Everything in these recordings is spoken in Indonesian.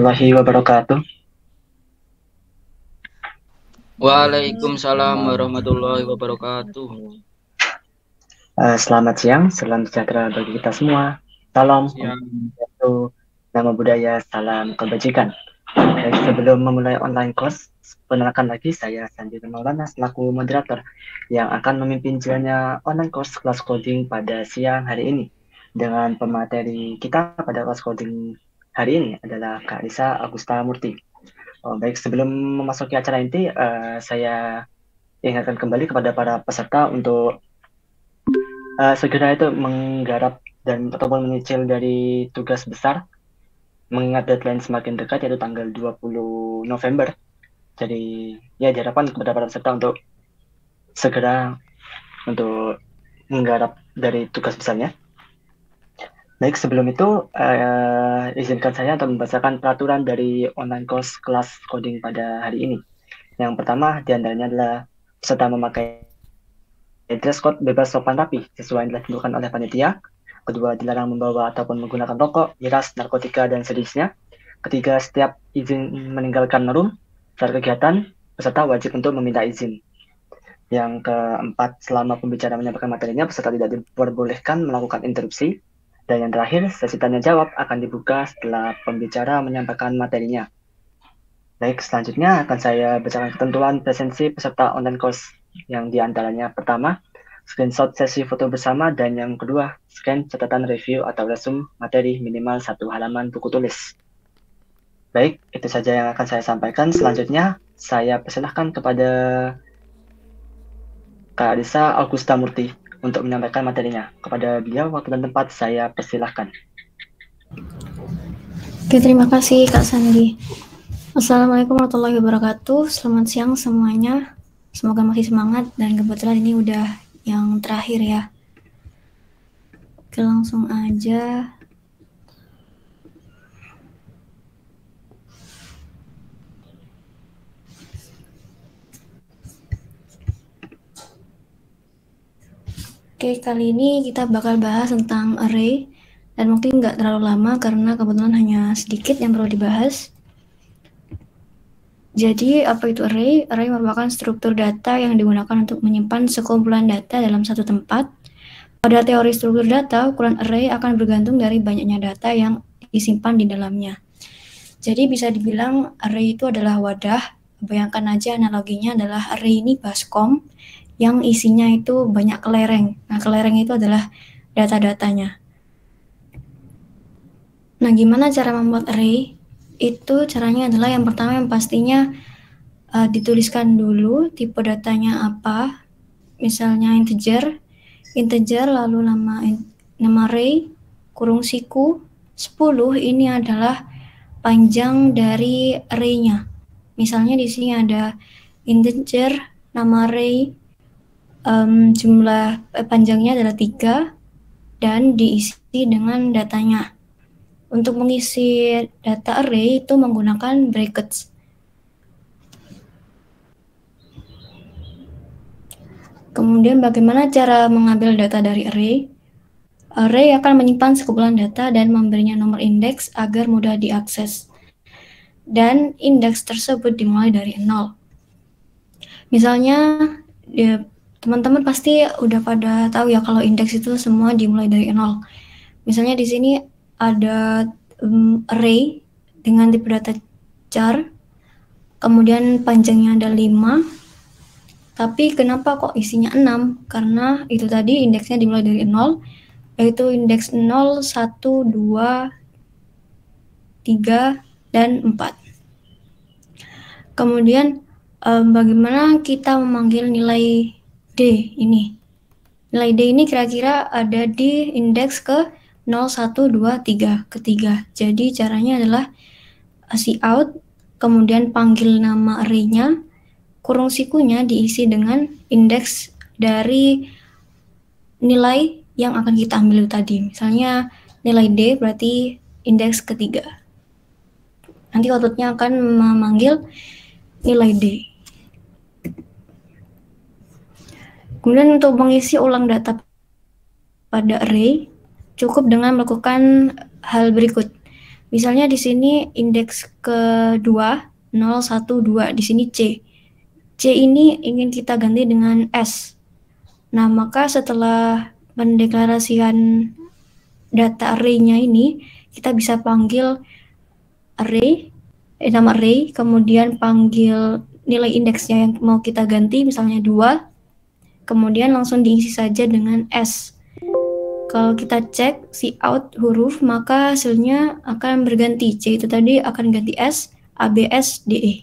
warahmatullahi wabarakatuh. Waalaikumsalam warahmatullahi wabarakatuh. Selamat siang, salam sejahtera bagi kita semua. Salam Siang. untuk nama budaya, salam kebajikan. Baik, sebelum memulai online course, perkenalkan lagi saya Sandi Maulana selaku moderator yang akan memimpin jalannya online course kelas coding pada siang hari ini. Dengan pemateri kita pada kelas coding hari ini adalah Kak Risa Agusta Murti. Baik, sebelum memasuki acara inti, saya ingatkan kembali kepada para peserta untuk segera itu menggarap dan ataupun menyicil dari tugas besar mengingat deadline semakin dekat yaitu tanggal 20 November. Jadi ya diharapkan kepada para peserta untuk segera untuk menggarap dari tugas besarnya. Baik, sebelum itu izinkan saya untuk membacakan peraturan dari online course kelas coding pada hari ini. Yang pertama diantaranya adalah peserta memakai dress code bebas sopan rapi sesuai yang telah ditentukan oleh panitia. Kedua, dilarang membawa ataupun menggunakan rokok, miras, narkotika, dan sejenisnya. Ketiga, setiap izin meninggalkan room saat kegiatan, peserta wajib untuk meminta izin. Yang keempat, selama pembicara menyampaikan materinya, peserta tidak diperbolehkan melakukan interupsi. Dan yang terakhir, sesi tanya jawab akan dibuka setelah pembicara menyampaikan materinya. Baik, selanjutnya akan saya bacakan ketentuan presensi peserta online course yang diantaranya pertama, screenshot sesi foto bersama, dan yang kedua, scan catatan review atau resume materi minimal 1 halaman buku tulis. Baik, itu saja yang akan saya sampaikan. Selanjutnya, saya persilahkan kepada Kak Arisa Augusta Murti untuk menyampaikan materinya. Kepada beliau, waktu dan tempat saya persilahkan. Oke, terima kasih Kak Sandi. Assalamualaikum warahmatullahi wabarakatuh. Selamat siang semuanya. Semoga masih semangat dan kebetulan ini udah yang terakhir ya. Oke, langsung aja. Oke, kali ini kita bakal bahas tentang array dan mungkin nggak terlalu lama karena kebetulan hanya sedikit yang perlu dibahas. Jadi, apa itu array? Array merupakan struktur data yang digunakan untuk menyimpan sekumpulan data dalam satu tempat. Pada teori struktur data, ukuran array akan bergantung dari banyaknya data yang disimpan di dalamnya. Jadi bisa dibilang array itu adalah wadah. Bayangkan aja analoginya adalah array ini baskom yang isinya itu banyak kelereng. Nah, kelereng itu adalah data-datanya. Nah, gimana cara membuat array? Itu caranya adalah yang pertama yang pastinya dituliskan dulu tipe datanya apa. Misalnya integer lalu nama array kurung siku 10 ini adalah panjang dari array-nya. Misalnya di sini ada integer nama array jumlah panjangnya adalah 3 dan diisi dengan datanya. Untuk mengisi data array itu menggunakan brackets. Kemudian bagaimana cara mengambil data dari array? Array akan menyimpan sekumpulan data dan memberinya nomor indeks agar mudah diakses. Dan indeks tersebut dimulai dari 0. Misalnya, teman-teman pasti udah pada tahu ya kalau indeks itu semua dimulai dari 0. Misalnya di sini ada array dengan tipe data char, kemudian panjangnya ada 5, tapi kenapa kok isinya 6? Karena itu tadi indeksnya dimulai dari 0, yaitu indeks 0, 1, 2, 3, dan 4. Kemudian bagaimana kita memanggil nilai D ini? Nilai D ini kira-kira ada di indeks ke 0, 1, 2, 3, ketiga. Jadi caranya adalah cout, kemudian panggil nama array-nya, kurung sikunya diisi dengan indeks dari nilai yang akan kita ambil tadi. Misalnya nilai D berarti indeks ketiga. Nanti outputnya akan memanggil nilai D. Kemudian untuk mengisi ulang data pada array, cukup dengan melakukan hal berikut. Misalnya di sini indeks kedua 0, 1, 2, di sini C. C ini ingin kita ganti dengan S. Nah, maka setelah pendeklarasian data array-nya ini, kita bisa panggil nama array, kemudian panggil nilai indeksnya yang mau kita ganti, misalnya 2, kemudian langsung diisi saja dengan S. Kalau kita cek si out huruf, maka hasilnya akan berganti. C itu tadi akan ganti S, A, B, S, D, E.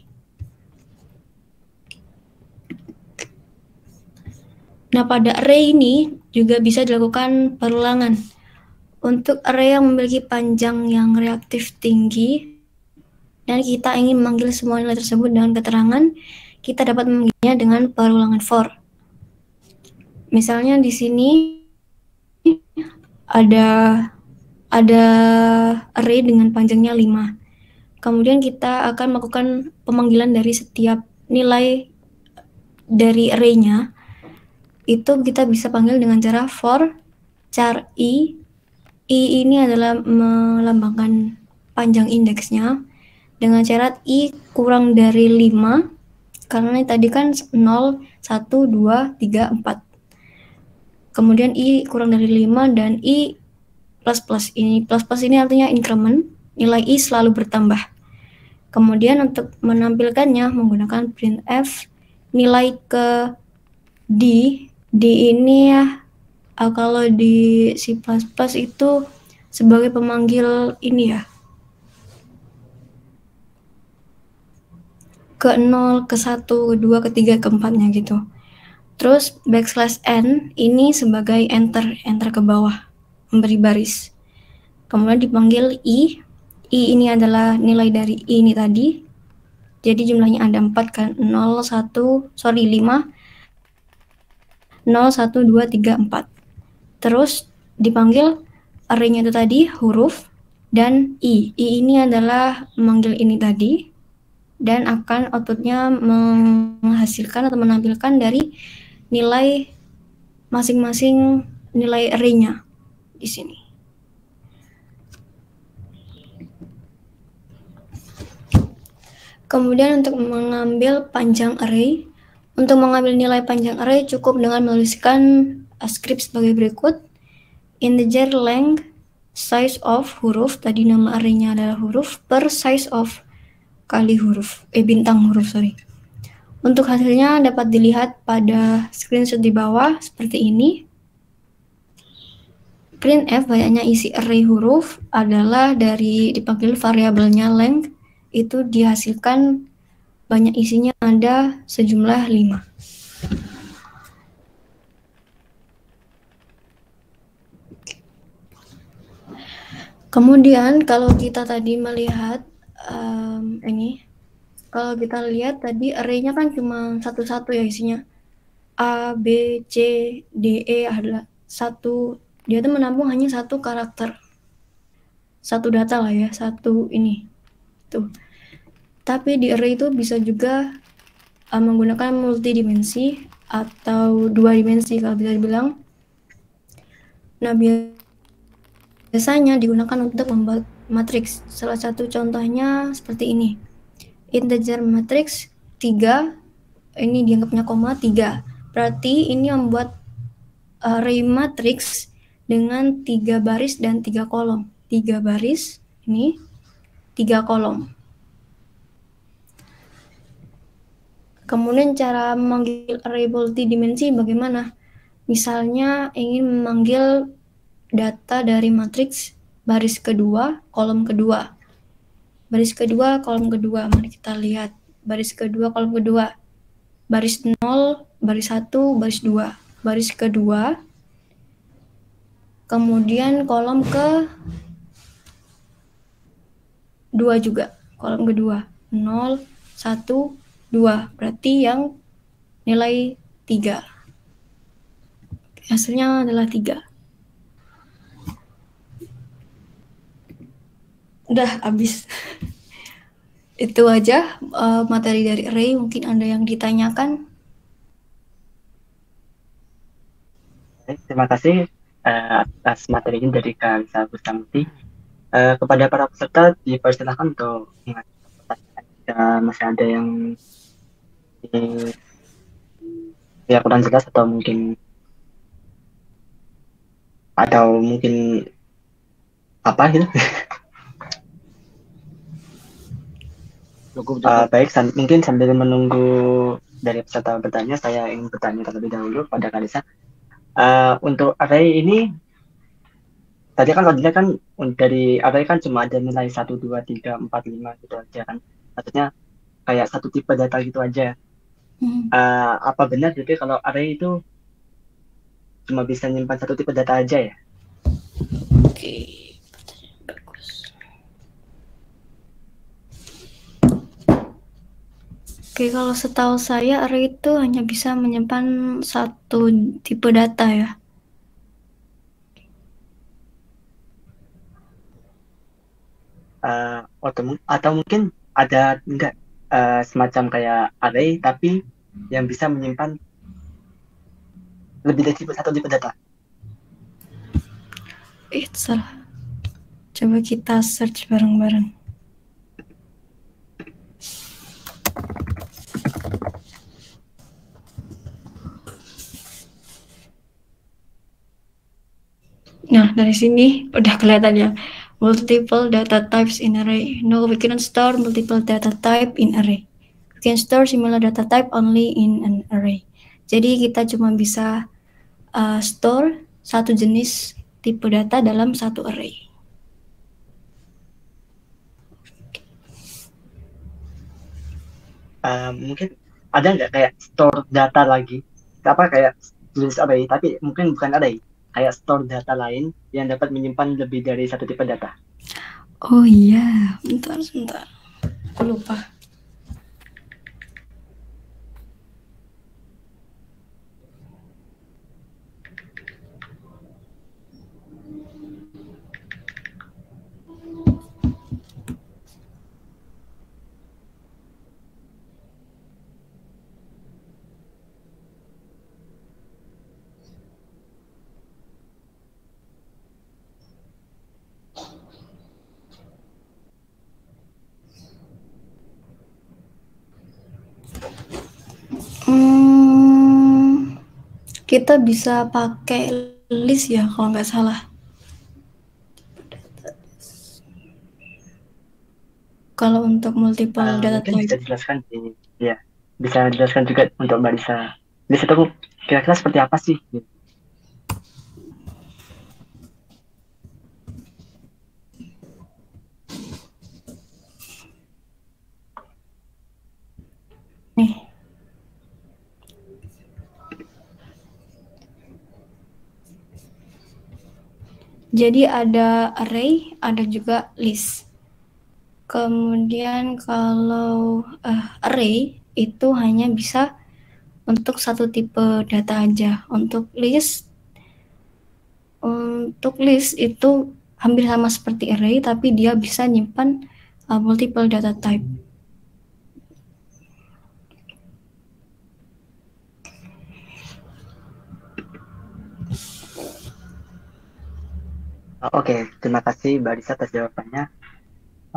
Nah, pada array ini juga bisa dilakukan perulangan. Untuk array yang memiliki panjang yang reaktif tinggi, dan kita ingin memanggil semua nilai tersebut dengan keterangan, kita dapat memanggilnya dengan perulangan for. Misalnya di sini ada array dengan panjangnya 5. Kemudian kita akan melakukan pemanggilan dari setiap nilai dari array-nya. Itu kita bisa panggil dengan cara for char i. I ini adalah melambangkan panjang indeksnya dengan syarat i kurang dari 5, karena tadi kan 0, 1, 2, 3, 4. Kemudian i kurang dari 5 dan i plus plus. Ini plus plus ini artinya increment, nilai i selalu bertambah. Kemudian untuk menampilkannya menggunakan printf nilai ke d ini ya, kalau di C++ itu sebagai pemanggil ini ya, ke 0, ke 1, ke 2, ke 3, ke 4-nya gitu. Terus backslash n ini sebagai enter ke bawah, memberi baris. Kemudian dipanggil i ini adalah nilai dari i ini tadi. Jadi jumlahnya ada 4 kan, 5, 0, 1, 2, 3, 4. Terus dipanggil array-nya itu tadi huruf dan i. I ini adalah memanggil ini tadi dan akan outputnya menghasilkan atau menampilkan dari nilai masing-masing nilai array-nya di sini. Kemudian untuk mengambil panjang array, untuk mengambil nilai panjang array cukup dengan menuliskan script sebagai berikut. Integer length size of huruf, tadi nama array-nya adalah huruf, per size of kali huruf, bintang huruf, sorry. Untuk hasilnya dapat dilihat pada screenshot di bawah seperti ini. Printf banyaknya isi array huruf adalah dari dipanggil variabelnya length, itu dihasilkan banyak isinya ada sejumlah 5. Kemudian kalau kita tadi melihat ini, kalau kita lihat tadi array-nya kan cuma satu-satu ya isinya. A, B, C, D, E adalah satu, dia tuh menampung hanya satu karakter. Satu data lah ya, satu ini. Tuh. Tapi di array itu bisa juga menggunakan multidimensi atau 2 dimensi kalau bisa dibilang. Nah, biasanya digunakan untuk membuat matriks. Salah satu contohnya seperti ini. Integer matriks 3, ini dianggapnya koma 3. Berarti ini membuat array matriks dengan 3 baris dan 3 kolom. 3 baris, ini 3 kolom. Kemudian cara memanggil array multidimensi bagaimana? Misalnya ingin memanggil data dari matriks baris kedua, kolom kedua. Baris kedua, kolom kedua. Mari kita lihat. Baris kedua, kolom kedua. Baris 0, baris 1, baris 2. Baris kedua. Kemudian kolom ke 2 juga. Kolom kedua. 0, 1, 2. Berarti yang nilai 3. Hasilnya adalah 3. Udah habis. Itu aja materi dari array. Mungkin ada yang ditanyakan. Terima kasih atas materi ini dari Kak Lisa Bustamti. Kepada para peserta dipersilakan untuk mengajukan pertanyaan jika masih ada yang ya kurang jelas atau mungkin apa gitu. Cukup. Baik, mungkin sambil menunggu dari peserta bertanya, saya ingin bertanya terlebih dahulu pada Kalisa. Untuk array ini, tadi kan kalau dilihat kan dari array kan cuma ada nilai 1, 2, 3, 4, 5 gitu aja kan. Maksudnya kayak satu tipe data gitu aja. Apa benar jadi kalau array itu cuma bisa nyimpan satu tipe data aja ya? Oke, bagus. Oke, kalau setahu saya array itu hanya bisa menyimpan satu tipe data ya. Atau mungkin ada enggak semacam kayak array tapi yang bisa menyimpan lebih dari satu tipe data. Salah. Coba kita search bareng-bareng. Nah, dari sini udah kelihatan ya. Multiple data types in array. No, we cannot store multiple data type in array. We can store similar data type only in an array. Jadi kita cuma bisa store satu jenis tipe data dalam satu array. Mungkin ada nggak kayak store data lagi, apa kayak jenis array tapi mungkin bukan array, kayak store data lain yang dapat menyimpan lebih dari satu tipe data. Oh iya, bentar. Aku lupa. Kita bisa pakai list ya kalau nggak salah. Kalau untuk multiple data Mungkin bisa type. dijelaskan ya, bisa dijelaskan juga untuk Mbak Lisa. List itu kira-kira seperti apa sih? Nih. Jadi ada array, ada juga list. Kemudian kalau array itu hanya bisa untuk satu tipe data aja. Untuk list itu hampir sama seperti array, tapi dia bisa nyimpan multiple data type. Oke, terima kasih Mbak Lisa atas jawabannya.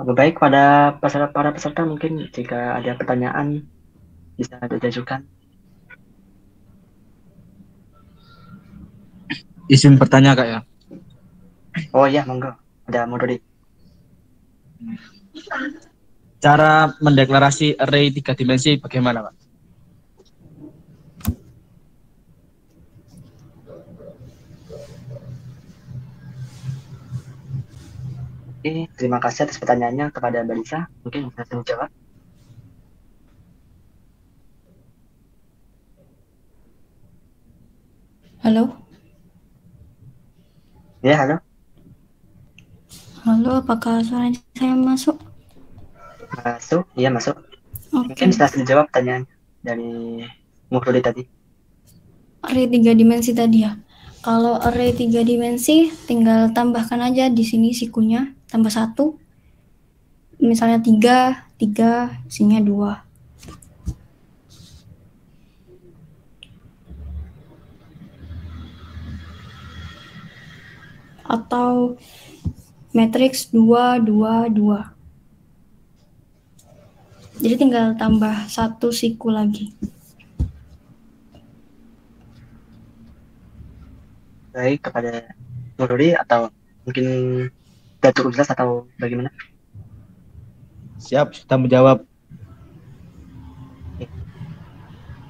Baik, pada para peserta mungkin jika ada pertanyaan bisa diajukan. Izin bertanya Kak ya. Oh iya, monggo. Ada Modori. Cara mendeklarasi array 3 dimensi bagaimana Pak? Oke, terima kasih atas pertanyaannya kepada Mbak Lisa. Mungkin bisa saya jawab. Halo? Ya, halo. Halo, apakah suara saya masuk? Masuk, iya masuk. Oke. Mungkin bisa dijawab pertanyaan dari Muhrudi tadi. Array 3 dimensi tadi ya. Kalau array 3 dimensi, tinggal tambahkan aja di sini sikunya, tambah 1. Misalnya 3, isinya 2. Atau matriks 2, 2, 2. Jadi tinggal tambah 1 siku lagi. Baik, kepada Nururi atau mungkin tidak cukup jelas atau bagaimana? Siap, sudah menjawab.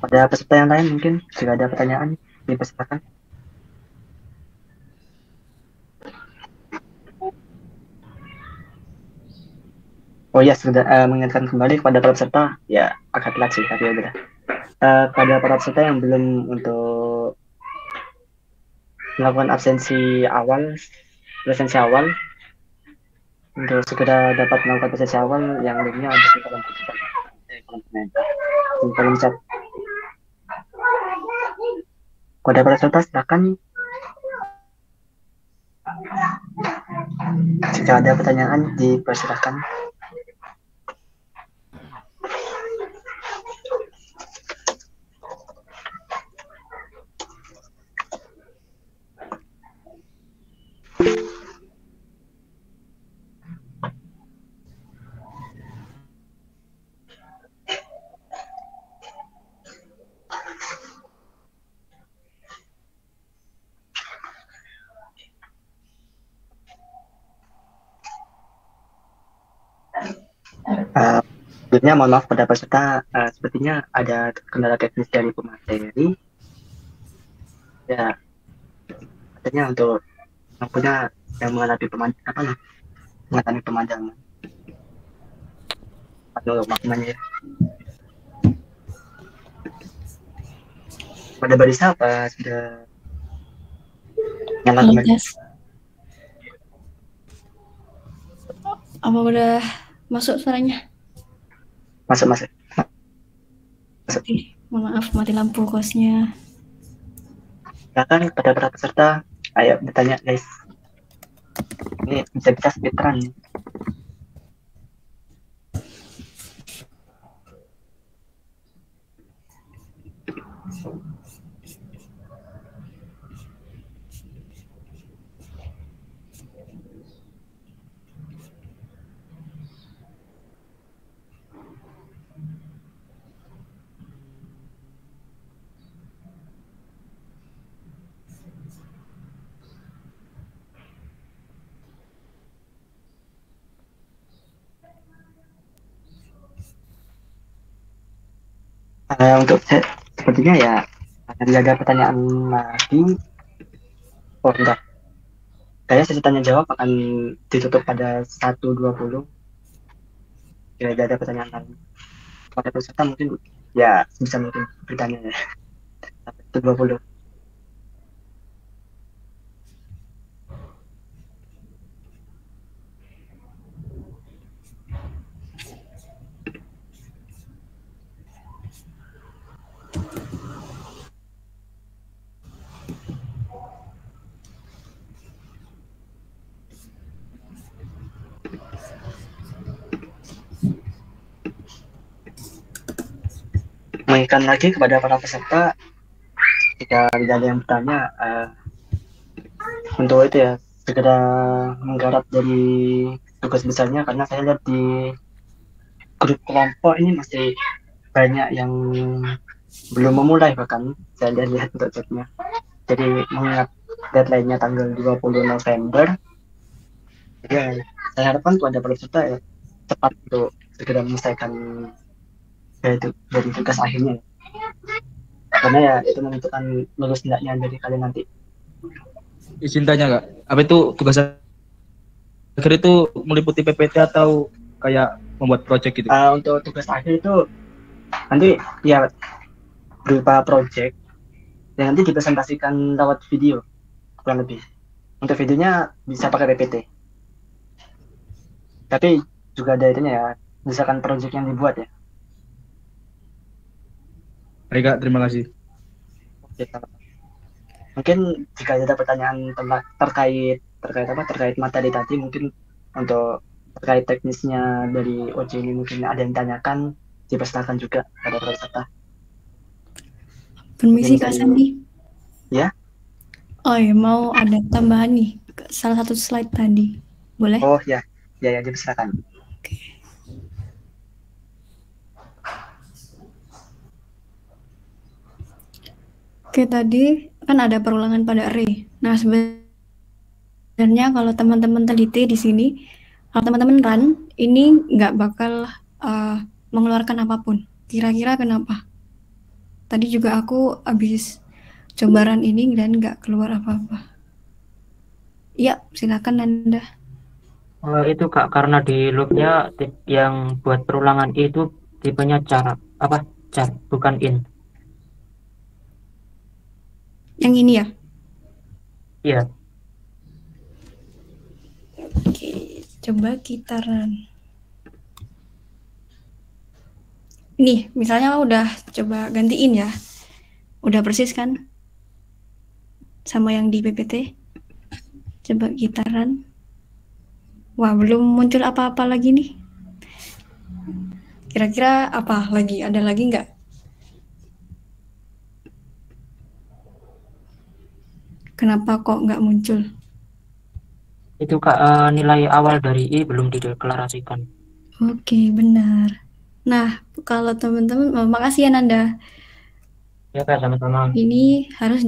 Pada peserta yang lain mungkin jika ada pertanyaan dipersilakan. Oh ya, sudah mengingatkan kembali kepada para peserta, ya agak telat sih, tapi ya udah. Pada para peserta yang belum untuk melakukan absensi awal, untuk segera dapat melakukan absensi awal, yang linknya ada di kolom komentar, di kolom chat. Pada para peserta silakan. Jika ada pertanyaan dipersilakan. Sebelumnya mohon maaf pada peserta, sepertinya ada kendala teknis dari pemateri. Ya, katanya untuk yang punya yang mengalami pemandangan. Aduh, maknanya. Pada barisa apa sudah nyala kembali? Apa udah masuk suaranya? Masuk. Oke, mohon maaf mati lampu kosnya. Silakan pada para peserta, ayo bertanya guys. Ini bisa speedrun. Untuk sepertinya ya akan ada pertanyaan lagi. Oh enggak, kayaknya sesi tanya jawab akan ditutup pada 1.20. Tidak ada pertanyaan lain. Pada peserta mungkin ya bisa mungkin bertanya ya. 1.20. Mengingatkan lagi kepada para peserta, jika tidak ada yang bertanya, untuk itu ya segera menggarap dari tugas besarnya, karena saya lihat di grup kelompok ini masih banyak yang belum memulai, bahkan saya lihat untuk chatnya. Jadi mengingat deadline-nya tanggal 20 November, jadi saya harapkan kepada para peserta ya, cepat untuk segera menyelesaikan dari tugas akhirnya, karena ya itu menentukan lulus tidaknya dari kalian nanti. Izin tanya Kak, apa itu tugas akhir itu meliputi PPT atau kayak membuat project gitu? Untuk tugas akhir itu nanti ya berupa project yang nanti dipresentasikan lewat video kurang lebih. Untuk videonya bisa pakai PPT, tapi juga ada itunya ya, misalkan project yang dibuat ya. Baik Kak, terima kasih. Oke, mungkin jika ada pertanyaan terkait materi tadi, mungkin untuk terkait teknisnya dari OJ ini mungkin ada yang ditanyakan, dipersilakan juga pada peserta. Permisi Kak Sandi. Ya. Oh ya, mau ada tambahan nih, salah satu slide tadi Boleh? Oh ya, ya silakan. Oke, tadi kan ada perulangan pada array. Nah, sebenarnya kalau teman-teman teliti di sini, kalau teman-teman run, ini nggak bakal mengeluarkan apapun. Kira-kira kenapa? Tadi juga aku habis coba run ini dan nggak keluar apa-apa. Iya, silakan Nanda. Itu Kak, karena di loopnya yang buat perulangan itu tipenya char, bukan int. Yang ini ya? Iya. Oke, coba kita run. Ini, misalnya udah coba gantiin ya. Udah persis kan? Sama yang di PPT. Coba kita run. Wah, belum muncul apa-apa lagi nih. Kira-kira apa lagi? Ada lagi nggak? Kenapa kok nggak muncul? Itu Kak, nilai awal dari I belum dideklarasikan. Oke, benar. Nah, kalau teman-teman, makasih ya Nanda. Ya Kak, sama-sama. Ini harus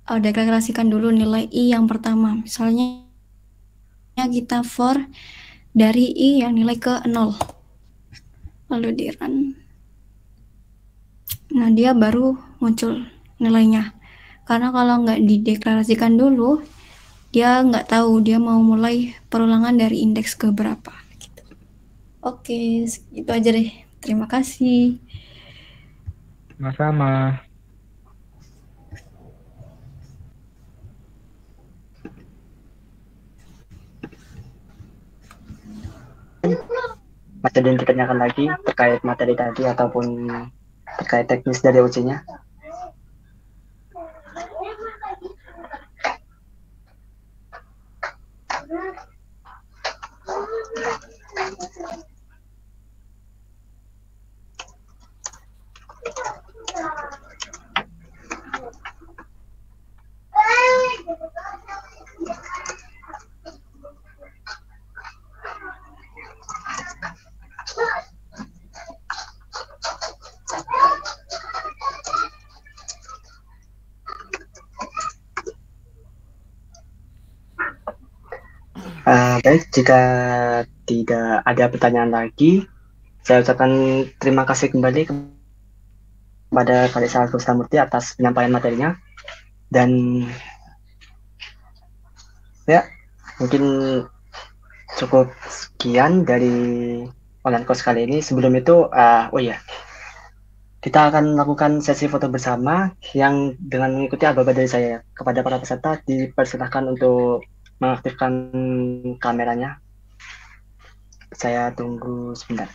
deklarasikan dulu nilai I yang pertama. Misalnya kita for dari I yang nilai ke 0. Lalu di run. Nah, dia baru muncul nilainya. Karena kalau nggak dideklarasikan dulu, dia nggak tahu dia mau mulai perulangan dari indeks ke berapa. Gitu. Oke, itu aja deh. Terima kasih. Sama-sama. Masih ada yang ditanyakan lagi terkait materi tadi ataupun terkait teknis dari ujinya? Baik, jika tidak ada pertanyaan lagi, saya ucapkan terima kasih kembali kepada Kak Desa Kustamurti atas penyampaian materinya. Dan ya, mungkin cukup sekian dari online course kali ini. Sebelum itu, kita akan melakukan sesi foto bersama yang dengan mengikuti aba-aba dari saya. Kepada para peserta, dipersilahkan untuk mengaktifkan kameranya. Saya tunggu sebentar.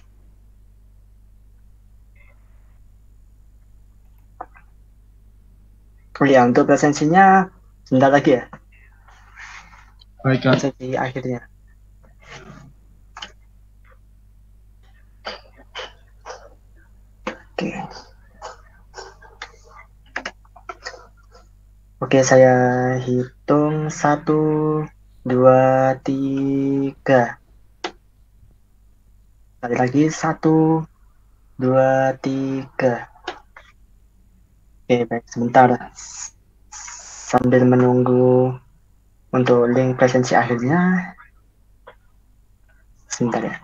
Oh ya, untuk presensinya sebentar lagi ya. Baik, Kak. Presensi akhirnya. Oke. Oke, saya hitung 1, 2, 3. Sekali lagi 1, 2, 3. Oke, baik, sebentar. Sambil menunggu untuk link presensi akhirnya. Sebentar ya.